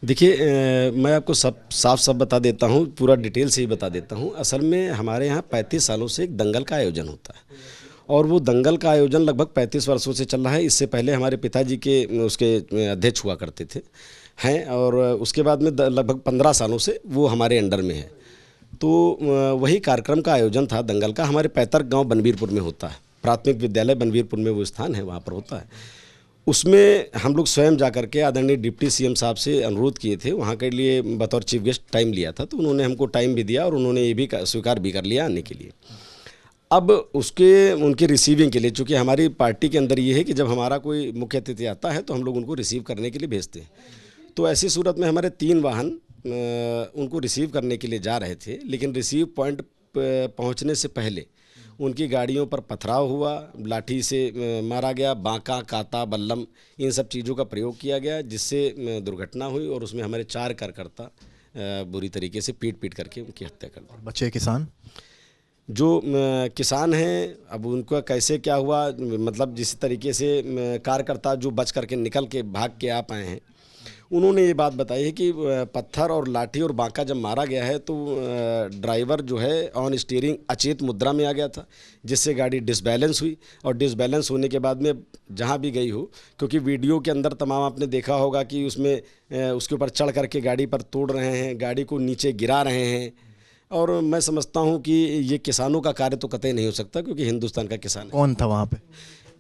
देखिए, मैं आपको सब बता देता हूँ, पूरा डिटेल से ही बता देता हूँ। असल में हमारे यहाँ 35 सालों से एक दंगल का आयोजन होता है और वो दंगल का आयोजन लगभग 35 वर्षों से चल रहा है। इससे पहले हमारे पिताजी के उसके अध्यक्ष हुआ करते थे हैं, और उसके बाद में लगभग 15 सालों से वो हमारे अंडर में है। तो वही कार्यक्रम का आयोजन था दंगल का। हमारे पैतृक गांव बनवीरपुर में होता है, प्राथमिक विद्यालय बनवीरपुर में वो स्थान है, वहाँ पर होता है। उसमें हम लोग स्वयं जा कर के आदरणीय डिप्टी सीएम साहब से अनुरोध किए थे, वहाँ के लिए बतौर चीफ गेस्ट टाइम लिया था, तो उन्होंने हमको टाइम भी दिया और उन्होंने ये भी स्वीकार भी कर लिया आने के लिए। अब उनके रिसीविंग के लिए, चूँकि हमारी पार्टी के अंदर ये है कि जब हमारा कोई मुख्य अतिथि आता है तो हम लोग उनको रिसीव करने के लिए भेजते हैं। तो ऐसी सूरत में हमारे 3 वाहन उनको रिसीव करने के लिए जा रहे थे, लेकिन रिसीव पॉइंट पहुंचने से पहले उनकी गाड़ियों पर पथराव हुआ, लाठी से मारा गया, बांका, काता, बल्लम, इन सब चीज़ों का प्रयोग किया गया, जिससे दुर्घटना हुई और उसमें हमारे 4 कार्यकर्ता बुरी तरीके से पीट करके उनकी हत्या कर दी। बच्चे किसान जो किसान हैं, अब उनका कैसे क्या हुआ, मतलब जिस तरीके से कार्यकर्ता जो बच करके निकल के भाग के आ पाए हैं, उन्होंने ये बात बताई है कि पत्थर और लाठी और बांका जब मारा गया है तो ड्राइवर जो है ऑन स्टीयरिंग अचेत मुद्रा में आ गया था, जिससे गाड़ी डिसबैलेंस हुई और डिसबैलेंस होने के बाद में जहाँ भी गई हो, क्योंकि वीडियो के अंदर तमाम आपने देखा होगा कि उसमें उसके ऊपर चढ़ करके गाड़ी पर तोड़ रहे हैं, गाड़ी को नीचे गिरा रहे हैं। और मैं समझता हूँ कि ये किसानों का कार्य तो कतई नहीं हो सकता, क्योंकि हिंदुस्तान का किसान है। कौन था वहाँ पे?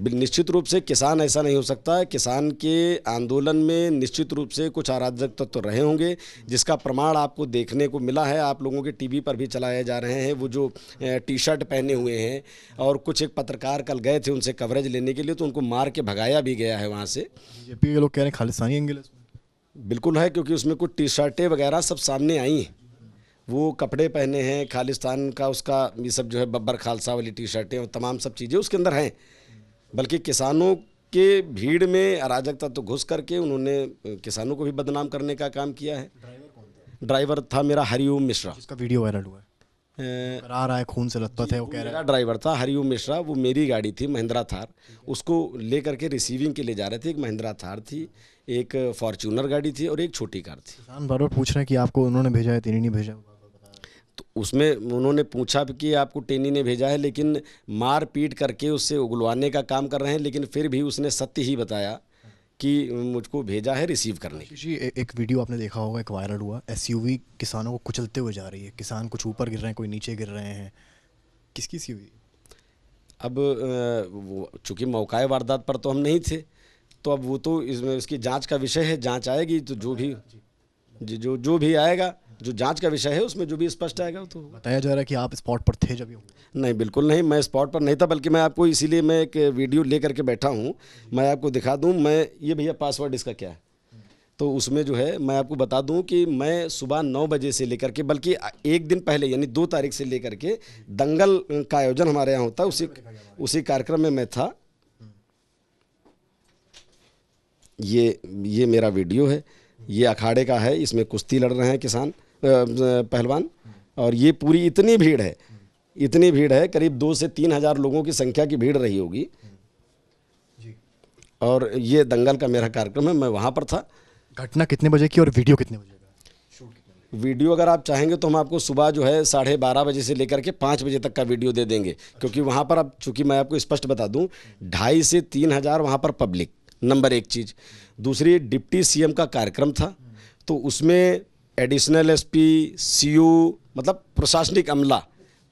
निश्चित रूप से किसान ऐसा नहीं हो सकता है। किसान के आंदोलन में निश्चित रूप से कुछ अराजक तत्व तो रहे होंगे, जिसका प्रमाण आपको देखने को मिला है। आप लोगों के टीवी पर भी चलाए जा रहे हैं वो जो टी शर्ट पहने हुए हैं, और कुछ एक पत्रकार कल गए थे उनसे कवरेज लेने के लिए, तो उनको मार के भगाया भी गया है वहाँ से। बीजेपी के लोग कह रहे हैं खालिस्तानी एंगल बिल्कुल है, क्योंकि उसमें कुछ टी शर्टें वगैरह सब सामने आई हैं, वो कपड़े पहने हैं खालिस्तान का, उसका ये सब जो है बब्बर खालसा वाली टी शर्टें और तमाम सब चीज़ें उसके अंदर हैं। बल्कि किसानों के भीड़ में अराजकता तो घुस करके उन्होंने किसानों को भी बदनाम करने का काम किया है। ड्राइवर था मेरा हरिओम मिश्रा, जिसका वीडियो वायरल हुआ है, आ रहा है खून से लथपथ है, वो कह रहा मेरा ड्राइवर था हरिओम मिश्रा। वो मेरी गाड़ी थी महिंद्रा थार, उसको लेकर के रिसीविंग के लिए जा रहे थे। एक महिंद्रा थार थी, एक फॉर्च्यूनर गाड़ी थी और एक छोटी कार थी। किसान बार बार पूछ रहे हैं कि आपको उन्होंने भेजा है, तेरी नहीं भेजा। तो उसमें उन्होंने पूछा कि आपको टेनी ने भेजा है, लेकिन मार पीट करके उससे उगलवाने का काम कर रहे हैं, लेकिन फिर भी उसने सत्य ही बताया कि मुझको भेजा है रिसीव करने। जी, एक वीडियो आपने देखा होगा, एक वायरल हुआ, एसयूवी किसानों को कुचलते हुए जा रही है, किसान कुछ ऊपर गिर रहे हैं, कोई नीचे गिर रहे हैं। किसकी एसयूवी? अब वो चूँकि मौका वारदात पर तो हम नहीं थे, तो अब वो तो इसकी जांच का विषय है, जांच आएगी तो जो भी आएगा, जो जांच का विषय है उसमें जो भी स्पष्ट आएगा। तो बताया जा रहा है कि आप स्पॉट पर थे जब ये हुआ? नहीं, बिल्कुल नहीं, मैं स्पॉट पर नहीं था, बल्कि मैं आपको इसीलिए मैं एक वीडियो ले करके बैठा हूँ, मैं आपको दिखा दूँ। मैं ये भैया पासवर्ड इसका क्या है, तो उसमें जो है मैं आपको बता दूं कि मैं सुबह 9 बजे से लेकर के, बल्कि एक दिन पहले यानी 2 तारीख से लेकर के दंगल का आयोजन हमारे यहाँ होता है, उसी कार्यक्रम में मैं था। ये मेरा वीडियो है, ये अखाड़े का है, इसमें कुश्ती लड़ रहे हैं किसान पहलवान, और ये पूरी इतनी भीड़ है, करीब 2 से 3 हज़ार लोगों की संख्या की भीड़ रही होगी। और ये दंगल का मेरा कार्यक्रम है, मैं वहाँ पर था। घटना कितने बजे की और वीडियो कितने बजे का? वीडियो अगर आप चाहेंगे तो हम आपको सुबह जो है 12:30 बजे से लेकर के 5 बजे तक का वीडियो दे देंगे, क्योंकि वहाँ पर अब चूँकि मैं आपको स्पष्ट बता दूँ, 2.5 से 3 हज़ार वहाँ पर पब्लिक, नंबर 1 चीज़। दूसरी, डिप्टी सीएम का कार्यक्रम था, तो उसमें एडिशनल एसपी, सीओ, मतलब प्रशासनिक अमला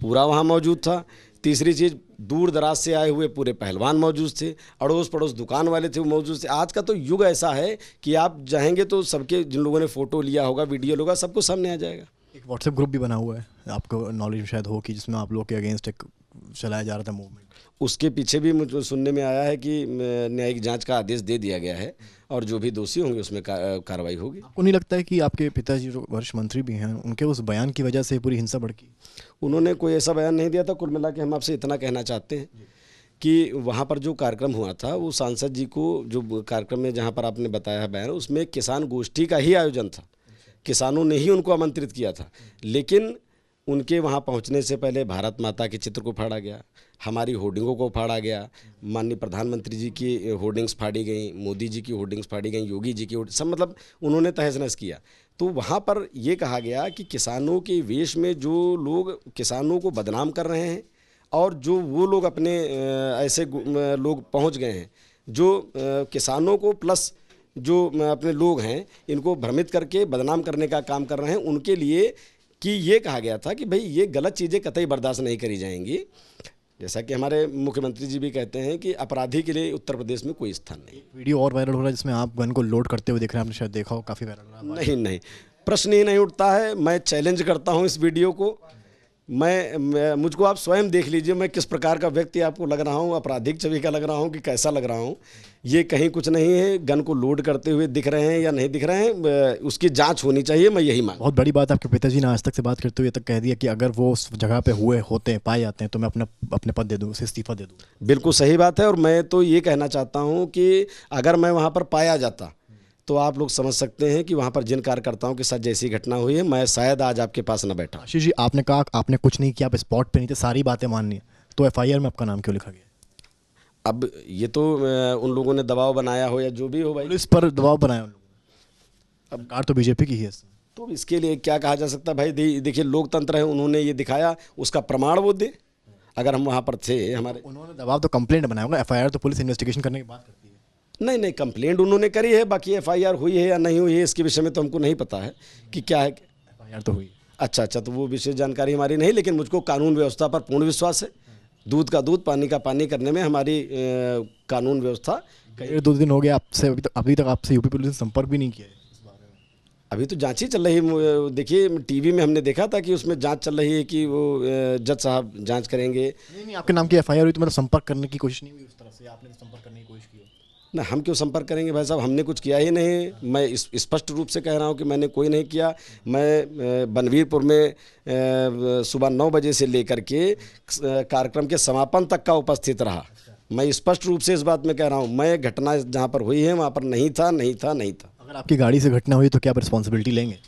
पूरा वहाँ मौजूद था। तीसरी चीज़, दूर दराज से आए हुए पूरे पहलवान मौजूद थे, अड़ोस पड़ोस दुकान वाले थे वो मौजूद थे। आज का तो युग ऐसा है कि आप चाहेंगे तो सबके, जिन लोगों ने फ़ोटो लिया होगा, वीडियो होगा, सबको सामने आ जाएगा। एक व्हाट्सएप ग्रुप भी बना हुआ है, आपको नॉलेज शायद हो, कि जिसमें आप लोग के अगेंस्ट एक चलाया जा रहा था मूवमेंट। उसके पीछे भी मुझे सुनने में आया है कि न्यायिक जांच का आदेश दे दिया गया है, और जो भी दोषी होंगे उसमें कार्रवाई होगी। आपको नहीं लगता है कि आपके पिताजी जो वरिष्ठ मंत्री भी हैं, उनके उस बयान की वजह से पूरी हिंसा भड़की? उन्होंने कोई ऐसा बयान नहीं दिया था। कुल मिला के हम आपसे इतना कहना चाहते हैं कि वहाँ पर जो कार्यक्रम हुआ था, वो सांसद जी को जो कार्यक्रम में जहाँ पर आपने बताया बयान, उसमें किसान गोष्ठी का ही आयोजन था, किसानों ने ही उनको आमंत्रित किया था। लेकिन उनके वहाँ पहुँचने से पहले भारत माता के चित्र को फाड़ा गया, हमारी होर्डिंगों को फाड़ा गया, माननीय प्रधानमंत्री जी की होर्डिंग्स फाड़ी गई, मोदी जी की होर्डिंग्स फाड़ी गई, योगी जी की सब मतलब उन्होंने तहस नहस किया। तो वहाँ पर ये कहा गया कि किसानों के वेश में जो लोग किसानों को बदनाम कर रहे हैं और जो वो लोग अपने ऐसे लोग पहुँच गए हैं जो किसानों को प्लस जो अपने लोग हैं इनको भ्रमित करके बदनाम करने का काम कर रहे हैं, उनके लिए कि ये कहा गया था कि भाई ये गलत चीज़ें कतई बर्दाश्त नहीं करी जाएंगी। जैसा कि हमारे मुख्यमंत्री जी भी कहते हैं कि अपराधी के लिए उत्तर प्रदेश में कोई स्थान नहीं। वीडियो और वायरल हो रहा है जिसमें आप गन को लोड करते हुए दिख रहे हैं, आपने शायद देखा हो, काफ़ी वायरल हो रहा है। नहीं नहीं, प्रश्न ही नहीं उठता है। मैं चैलेंज करता हूं इस वीडियो को। मैं मुझको आप स्वयं देख लीजिए मैं किस प्रकार का व्यक्ति आपको लग रहा हूं, आपराधिक छवि का लग रहा हूं कि कैसा लग रहा हूं। ये कहीं कुछ नहीं है। गन को लोड करते हुए दिख रहे हैं या नहीं दिख रहे हैं, उसकी जांच होनी चाहिए, मैं यही मांग। बहुत बड़ी बात, आपके पिताजी ने आज तक से बात करते हुए तक कह दिया कि अगर वो उस जगह पे होते हैं, पाए जाते हैं, तो मैं अपने पद दे दूँ, उसे इस्तीफा दे दूँ। बिल्कुल सही बात है। और मैं तो ये कहना चाहता हूँ कि अगर मैं वहाँ पर पाया जाता तो आप लोग समझ सकते हैं कि वहाँ पर जिन कार्यकर्ताओं के साथ जैसी घटना हुई है, मैं शायद आज आपके पास न बैठा। आशीष जी, आपने कहा आपने कुछ नहीं किया, आप स्पॉट पे नहीं थे, सारी बातें माननी है, तो एफआईआर में आपका नाम क्यों लिखा गया? अब ये तो उन लोगों ने दबाव बनाया हो या जो भी हो भाई, पुलिस पर दबाव बनाया उन लोगों ने। अब सरकार तो बीजेपी की ही है। तो इसके लिए क्या कहा जा सकता है भाई? देखिए लोकतंत्र है, उन्होंने ये दिखाया, उसका प्रमाण वो दे। अगर हम वहाँ पर थे, हमारे उन्होंने दबाव तो कंप्लेंट बनाया होगा, एफआईआर तो पुलिस इन्वेस्टिगेशन करने की बात करती है। नहीं नहीं, कंप्लेंट उन्होंने करी है, बाकी एफआईआर हुई है या नहीं हुई है इसके विषय में तो हमको नहीं पता है कि क्या है। एफआईआर तो हुई। अच्छा, तो वो विशेष जानकारी हमारी नहीं, लेकिन मुझको कानून व्यवस्था पर पूर्ण विश्वास है। दूध का दूध पानी का पानी करने में हमारी कानून व्यवस्था। 1.5 दिन हो गया आपसे, अभी तक आपसे यूपी पुलिस ने संपर्क भी नहीं किया है इस बारे में। अभी तो जांच ही चल रही है। देखिए टीवी में हमने देखा था कि उसमें जांच चल रही है कि वो जज साहब जांच करेंगे। नहीं, आपके नाम की एफआईआर हुई तो मतलब संपर्क करने की कोशिश नहीं हुई उस तरह से? आपने संपर्क करने की कोशिश की? ना, हम क्यों संपर्क करेंगे भाई साहब, हमने कुछ किया ही नहीं। मैं स्पष्ट रूप से कह रहा हूँ कि मैंने कोई नहीं किया। मैं बनवीरपुर में सुबह 9 बजे से लेकर के कार्यक्रम के समापन तक का उपस्थित रहा। मैं स्पष्ट रूप से इस बात में कह रहा हूँ, मैं घटना जहाँ पर हुई है वहाँ पर नहीं था। अगर आपकी गाड़ी से घटना हुई तो क्या आप रिस्पॉन्सिबिलिटी लेंगे?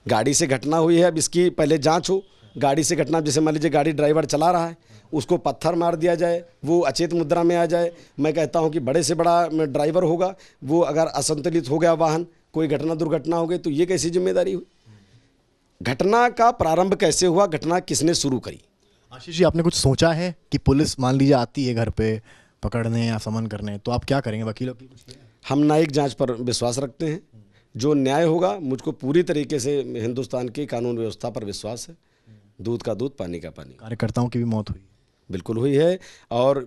गाड़ी से घटना हुई है, अब इसकी पहले जांच हो। गाड़ी से घटना, जैसे मान लीजिए गाड़ी ड्राइवर चला रहा है, उसको पत्थर मार दिया जाए, वो अचेत मुद्रा में आ जाए। मैं कहता हूं कि बड़े से बड़ा ड्राइवर होगा, वो अगर असंतुलित हो गया वाहन, कोई घटना दुर्घटना हो गई, तो ये कैसी जिम्मेदारी हुई? घटना का प्रारंभ कैसे हुआ, घटना किसने शुरू करी? आशीष जी, आपने कुछ सोचा है कि पुलिस मान लीजिए आती है घर पे पकड़ने या समन करने, तो आप क्या करेंगे? वकीलों की कुछ किया है? हम न्यायिक जांच पर विश्वास रखते हैं। जो न्याय होगा, मुझको पूरी तरीके से हिंदुस्तान की कानून व्यवस्था पर विश्वास है। दूध का दूध पानी का पानी। कार्यकर्ताओं की भी मौत हुई? बिल्कुल हुई है, और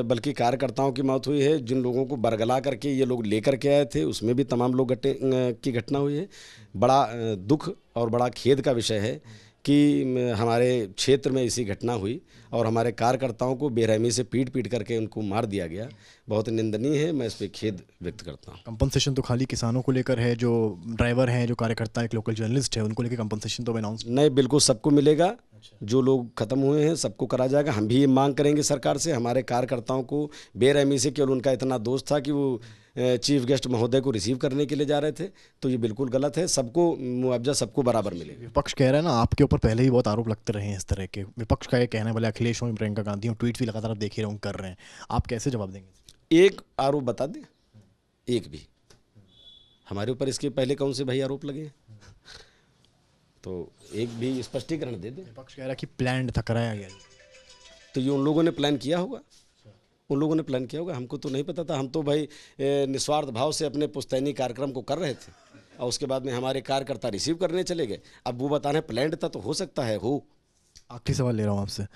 बल्कि कार्यकर्ताओं की मौत हुई है। जिन लोगों को बरगला करके ये लोग लेकर के आए थे, उसमें भी तमाम लोग की घटना हुई है। बड़ा दुख और बड़ा खेद का विषय है कि हमारे क्षेत्र में ऐसी घटना हुई और हमारे कार्यकर्ताओं को बेरहमी से पीट करके उनको मार दिया गया। बहुत निंदनीय है, मैं इस पर खेद व्यक्त करता हूँ। कंपनसेशन तो खाली किसानों को लेकर है, जो ड्राइवर हैं, जो कार्यकर्ता, एक लोकल जर्नलिस्ट है, उनको लेकर कंपनसेशन तो अनाउंस नहीं, बिल्कुल सबको मिलेगा। जो लोग ख़त्म हुए हैं सबको करा जाएगा। हम भी ये मांग करेंगे सरकार से। हमारे कार्यकर्ताओं को बेरहमी से, केवल उनका इतना दोष था कि वो चीफ गेस्ट महोदय को रिसीव करने के लिए जा रहे थे, तो ये बिल्कुल गलत है। सबको मुआवजा सबको बराबर मिलेगा। विपक्ष कह रहा है ना, आपके ऊपर पहले ही बहुत आरोप लगते रहे हैं इस तरह के। विपक्ष का ये कहना है, भले अखिलेश हो, प्रियंका गांधी हो, ट्वीट भी लगातार आप देख ही रहे कर रहे हैं, आप कैसे जवाब देंगे? एक आरोप बता दें, एक भी हमारे ऊपर इसके पहले कौन से भाई आरोप लगे, तो एक भी स्पष्टीकरण दे दें। विपक्ष कह रहा है कि प्लान था, कराया गया। तो ये उन लोगों ने प्लान किया होगा, उन लोगों ने प्लान किया होगा, हमको तो नहीं पता था। हम तो भाई निस्वार्थ भाव से अपने पुश्तैनी कार्यक्रम को कर रहे थे, और उसके बाद में हमारे कार्यकर्ता रिसीव करने चले गए। अब वो बता रहे हैं प्लान था, तो हो सकता है हो। आखिरी सवाल ले रहा हूँ आपसे,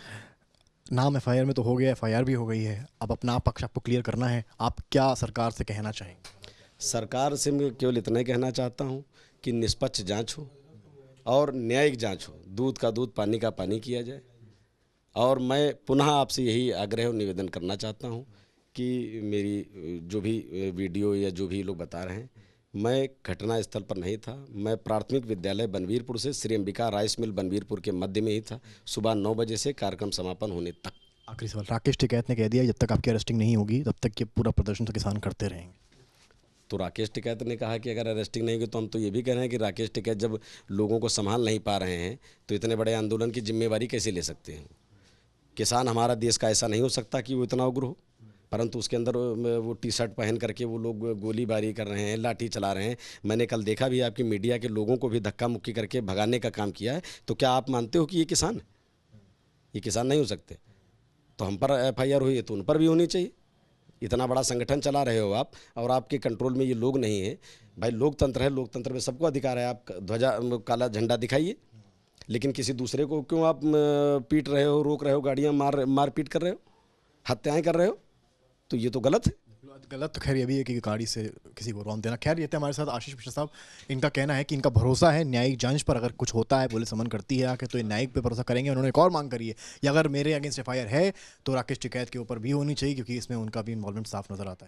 नाम एफआईआर में तो हो गया, एफआईआर भी हो गई है, अब अपना पक्ष आपको क्लियर करना है, आप क्या सरकार से कहना चाहेंगे? सरकार से मैं केवल इतना ही कहना चाहता हूँ कि निष्पक्ष जांच हो और न्यायिक जांच हो, दूध का दूध पानी का पानी किया जाए। और मैं पुनः आपसे यही आग्रह और निवेदन करना चाहता हूं कि मेरी जो भी वीडियो या जो भी लोग बता रहे हैं, मैं घटना स्थल पर नहीं था। मैं प्राथमिक विद्यालय बनवीरपुर से श्री अंबिका राइस मिल बनवीरपुर के मध्य में ही था, सुबह 9 बजे से कार्यक्रम समापन होने तक। आखिरी सवाल, राकेश टिकैत ने कह दिया जब तक आपकी अरेस्टिंग नहीं होगी तब तक ये पूरा प्रदर्शन तो किसान करते रहेंगे। तो राकेश टिकैत ने कहा कि अगर अरेस्टिंग नहीं होगी, तो हम तो ये भी कह रहे हैं कि राकेश टिकैत जब लोगों को संभाल नहीं पा रहे हैं, तो इतने बड़े आंदोलन की जिम्मेवारी कैसे ले सकते हैं? किसान हमारा देश का ऐसा नहीं हो सकता कि वो इतना उग्र हो, परंतु उसके अंदर वो टी शर्ट पहन करके वो लोग गोलीबारी कर रहे हैं, लाठी चला रहे हैं। मैंने कल देखा भी, आपकी मीडिया के लोगों को भी धक्का मुक्की करके भगाने का काम किया है। तो क्या आप मानते हो कि ये किसान है? ये किसान नहीं हो सकते। तो हम पर FIR हुई है तो उन पर भी होनी चाहिए। इतना बड़ा संगठन चला रहे हो आप, और आपके कंट्रोल में ये लोग नहीं है। भाई लोकतंत्र है, लोकतंत्र में सबको अधिकार है। आप ध्वजा काला झंडा दिखाइए, लेकिन किसी दूसरे को क्यों आप पीट रहे हो, रोक रहे हो, गाड़ियाँ मार पीट कर रहे हो, हत्याएं कर रहे हो? तो ये तो गलत है। गलत तो खैर ये भी है कि गाड़ी से किसी को रौंद देना। खैर ये थे हमारे साथ आशीष मिश्रा साहब। इनका कहना है कि इनका भरोसा है न्यायिक जांच पर। अगर कुछ होता है, पुलिस समन करती है आके, तो ये न्यायिक पे भरोसा करेंगे। उन्होंने एक और मांग करी है कि अगर मेरे अगेंस्ट FIR है तो राकेश टिकैत के ऊपर भी होनी चाहिए, क्योंकि इसमें उनका भी इन्वॉल्वमेंट साफ नजर आता है।